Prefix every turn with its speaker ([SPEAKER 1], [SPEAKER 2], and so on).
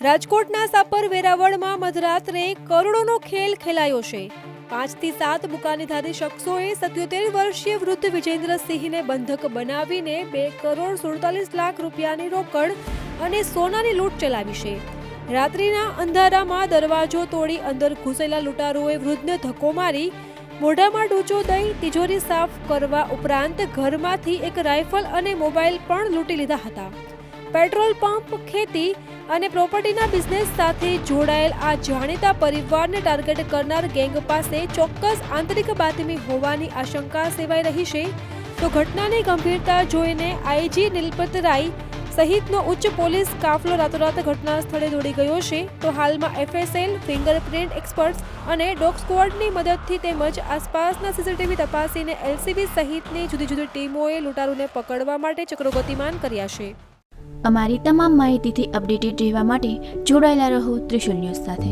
[SPEAKER 1] રાજકોટના સાપર વેરાવળમાં મધરાત્રે કરોડોનો ખેલ ખેલાયો છે। 5 થી 7 બુકાનીધારી શખ્સોએ 77 વર્ષીય વૃદ્ધ વિજેન્દ્રસિંહને બંધક બનાવીને 2,47,00,000 રૂપિયાની રોકડ અને સોનાની લૂંટ ચલાવી છે। રાત્રિના અંધારામાં દરવાજો તોડી અંદર ઘૂસેલા લૂંટારુઓએ વૃદ્ધને ધક્કો મારી મોઢામાં ડૂચો દઈ તિજોરી સાફ કરવા ઉપરાંત ઘરમાંથી એક રાઇફલ અને મોબાઈલ પણ લૂંટી લીધા હતા। પેટ્રોલ પંપ, ખેતી અને પ્રોપર્ટીના બિઝનેસ સાથે જોડાયેલ આ જાણીતા પરિવારને ટાર્ગેટ કરનાર ગેંગ પાસે ચોક્કસ આંતરિક બાતમી હોવાની આશંકા સેવાઈ રહી છે। તો ઘટનાની ગંભીરતા જોઈને આઈજી નિલપત રાય સહિતનો ઉચ્ચ પોલીસ કાફલો રાતોરાત ઘટના સ્થળે દોડી ગયો છે। તો હાલમાં એફએસએલ, ફિંગરપ્રિન્ટ એક્સપર્ટ્સ અને ડોગ સ્ક્વોડની મદદથી તેમજ આસપાસના સીસીટીવી તપાસીને એલસીબી સહિતની જુદી જુદી ટીમોએ લૂંટારૂને પકડવા માટે ચક્રો ગતિમાન કર્યા છે।
[SPEAKER 2] અમારી તમામ માહિતીથી અપડેટેડ રહેવા માટે જોડાયેલા રહો ત્રિશુલ ન્યૂઝ સાથે।